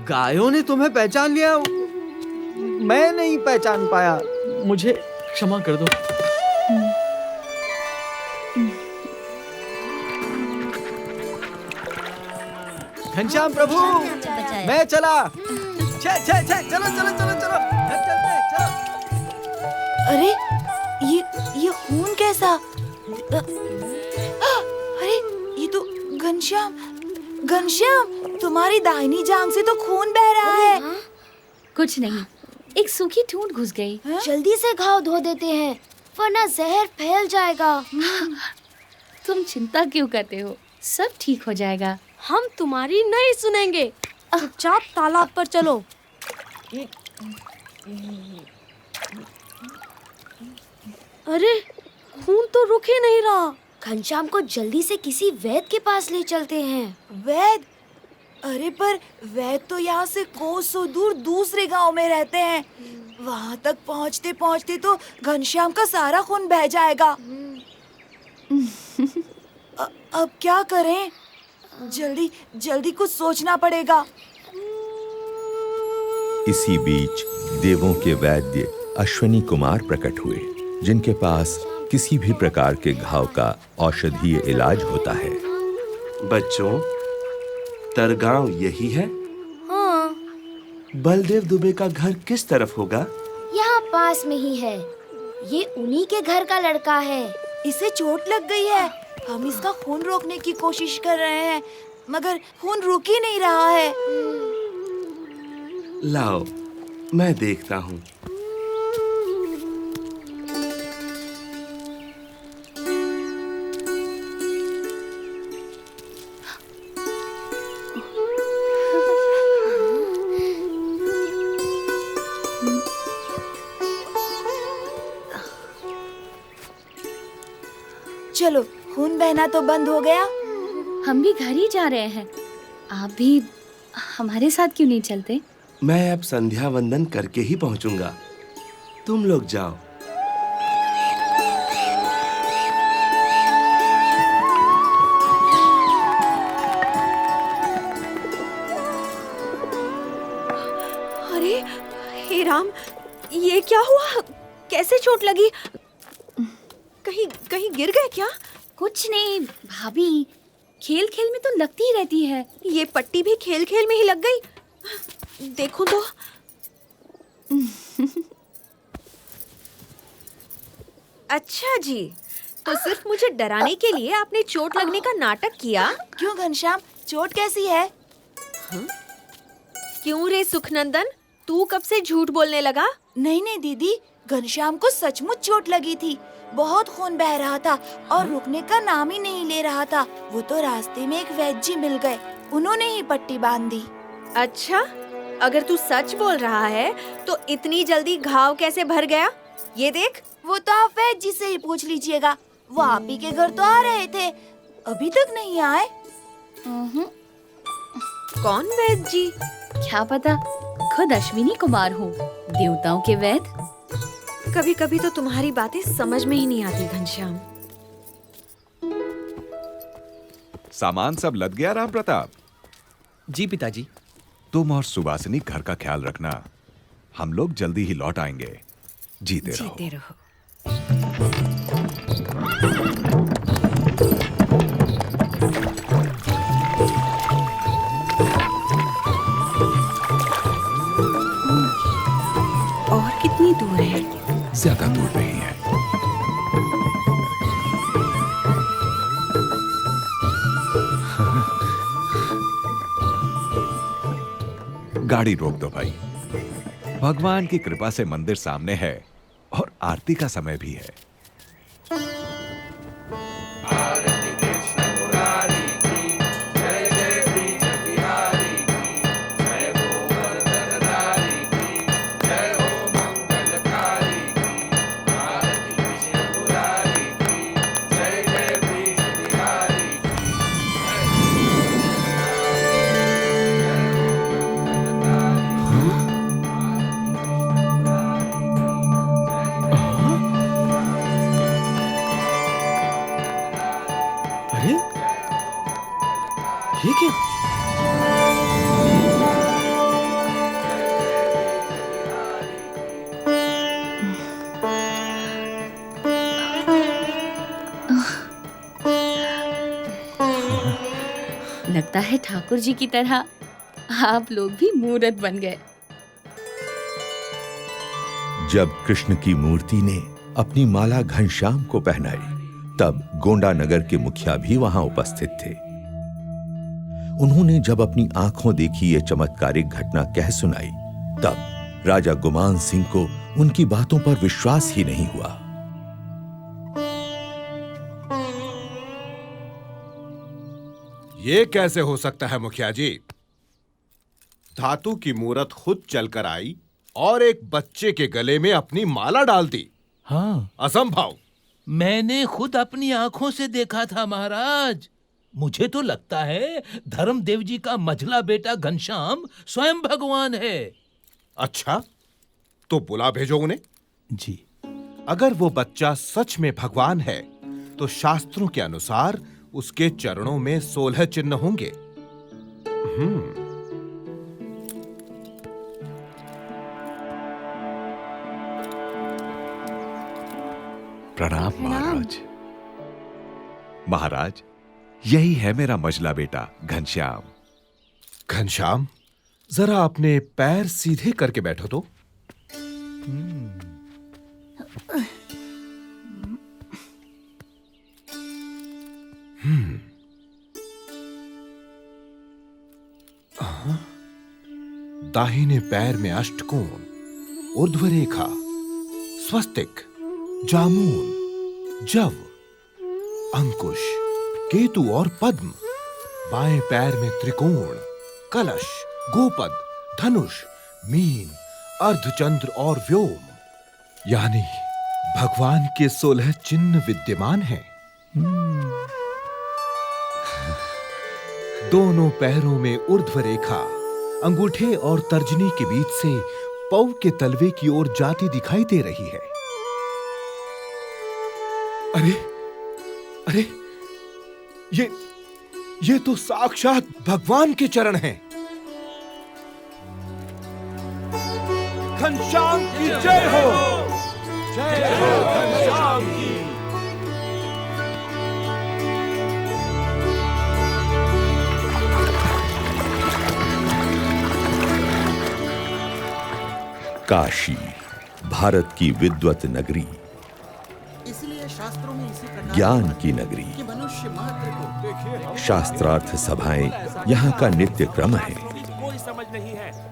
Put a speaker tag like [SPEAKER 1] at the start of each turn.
[SPEAKER 1] गायों ने तुम्हें पहचान लिया? मैं नहीं पहचान पाया, मुझे क्षमा कर दो। घनश्याम प्रभु, मैं चला। चलो चलो चलो चलो चलो, चलते हैं, चलो।
[SPEAKER 2] अरे ये खून कैसा? अरे ये तो घनश्याम, तुम्हारी दाहिनी जांघ से तो खून बह रहा है।
[SPEAKER 3] कुछ नहीं, एक सूखी ठूंठ घुस गई।
[SPEAKER 4] जल्दी से घाव धो देते हैं, वरना जहर फैल जाएगा।
[SPEAKER 3] तुम चिंता क्यों करते हो, सब ठीक हो जाएगा।
[SPEAKER 4] हम तुम्हारी नहीं सुनेंगे, चुपचाप तालाब पर चलो। अरे खून तो रुक ही नहीं रहा। घनश्याम को जल्दी से किसी वैद्य के पास ले चलते हैं।
[SPEAKER 2] वैद्य? अरे पर वैद्य तो यहाँ से कोसों दूर दूसरे गांव में रहते हैं। वहाँ तक पहुँचते पहुँचते तो घनश्याम का सारा खून बह जाएगा। अब क्या करें? जल्दी कुछ सोचना पड़ेगा।
[SPEAKER 5] इसी बीच देवों के वैद्य अश्विनी कुमार प्रकट हुए, जिनके पास किसी भी प्रकार के घाव का औषधीय इलाज होता है।
[SPEAKER 6] बच्चों, तरगांव यही है?
[SPEAKER 4] हाँ।
[SPEAKER 6] बलदेव दुबे का घर किस तरफ होगा?
[SPEAKER 4] यहाँ पास में ही है। ये उन्हीं के घर का लड़का है।
[SPEAKER 2] इसे चोट लग गई है। हम इसका खून रोकने की कोशिश कर रहे हैं, मगर खून रुक ही नहीं रहा है।
[SPEAKER 6] लाओ, मैं देखता हूँ।
[SPEAKER 2] चलो, खून बहना तो बंद हो गया।
[SPEAKER 3] हम भी घर ही जा रहे हैं, आप भी हमारे साथ क्यों नहीं चलते?
[SPEAKER 6] मैं अब संध्या वंदन करके ही पहुंचूंगा, तुम लोग जाओ।
[SPEAKER 2] अरे हे राम, ये क्या हुआ? कैसे चोट लगी? कहीं गिर गए क्या?
[SPEAKER 3] कुछ नहीं भाभी, खेल खेल में तो लगती ही रहती है।
[SPEAKER 2] ये पट्टी भी खेल खेल में ही लग गई। देखो तो। अच्छा जी, तो सिर्फ मुझे डराने के लिए आपने चोट लगने का नाटक किया? क्यों घनश्याम, चोट कैसी है?
[SPEAKER 7] क्यों रे सुखनंदन, तू कब से झूठ बोलने लगा?
[SPEAKER 2] नहीं दीदी, घनश्याम को सचमुच चोट लगी थी। बहुत खून बह रहा था और रुकने का नाम ही नहीं ले रहा था। वो तो रास्ते में एक वैद्य जी मिल गए, उन्होंने ही पट्टी बांध दी।
[SPEAKER 7] अच्छा, अगर तू सच बोल रहा है तो इतनी जल्दी घाव कैसे भर गया? ये देख।
[SPEAKER 2] वो तो आप वैद्य जी से ही पूछ लीजिएगा। वो आप ही के घर तो आ रहे थे, अभी तक नहीं आए।
[SPEAKER 7] कौन वैद्य जी?
[SPEAKER 3] क्या पता, खुद अश्विनी कुमार हूँ, देवताओं के वैद्य।
[SPEAKER 7] कभी कभी तो तुम्हारी बातें समझ में ही नहीं आती घनश्याम।
[SPEAKER 8] सामान सब लद गया राम प्रताप?
[SPEAKER 1] जी पिताजी।
[SPEAKER 8] तुम और सुवासिनी घर का ख्याल रखना, हम लोग जल्दी ही लौट आएंगे। जीते रहो।
[SPEAKER 7] और कितनी दूर है?
[SPEAKER 8] ज्यादा दूर नहीं है। गाड़ी रोक दो भाई। भगवान की कृपा से मंदिर सामने है और आरती का समय भी है।
[SPEAKER 3] लगता है ठाकुर जी की तरह आप लोग भी मूर्त बन गए।
[SPEAKER 5] जब कृष्ण की मूर्ति ने अपनी माला घनश्याम को पहनाई, तब गोंडा नगर के मुखिया भी वहां उपस्थित थे। उन्होंने जब अपनी आंखों देखी ये चमत्कारिक घटना कह सुनाई, तब राजा गुमान सिंह को उनकी बातों पर विश्वास ही नहीं हुआ।
[SPEAKER 9] ये कैसे हो सकता है मुखिया जी? धातु की मूरत खुद चलकर आई और एक बच्चे के गले में अपनी माला डाल दी।
[SPEAKER 10] हाँ,
[SPEAKER 9] असंभव।
[SPEAKER 10] मैंने खुद अपनी आंखों से देखा था महाराज। मुझे तो लगता है धर्मदेव जी का मझला बेटा घनश्याम स्वयं भगवान है।
[SPEAKER 9] अच्छा, तो बुला भेजो उन्हें।
[SPEAKER 10] जी।
[SPEAKER 9] अगर वो बच्चा सच में भगवान है, तो शास्त्रों के अनुसार उसके चरणों में 16 चिन्ह होंगे।
[SPEAKER 8] प्रणाम महाराज। महाराज, यही है मेरा मझला बेटा घनश्याम।
[SPEAKER 9] घनश्याम, जरा अपने पैर सीधे करके बैठो तो। दाहिने पैर में अष्टकोण, ऊर्ध्व रेखा, स्वस्तिक, जामुन, जव, अंकुश, केतु और पद्म। बाएं पैर में त्रिकोण, कलश, गोपद, धनुष, मीन, अर्धचंद्र और व्योम। यानी भगवान के 16 चिन्ह विद्यमान हैं। दोनों पैरों में ऊर्ध्व रेखा अंगूठे और तर्जनी के बीच से पौ के तलवे की ओर जाती दिखाई दे रही है। अरे अरे, ये तो साक्षात भगवान के चरण हैं। घनश्याम की जय हो। जय हो घनश्याम की।
[SPEAKER 5] काशी, भारत की विद्वत नगरी,
[SPEAKER 1] इसलिए शास्त्रों में इसी प्रकार
[SPEAKER 5] ज्ञान की नगरी,
[SPEAKER 1] कि मनुष्य मात्र को
[SPEAKER 5] शास्त्रार्थ सभाएं यहाँ का नित्य क्रम है।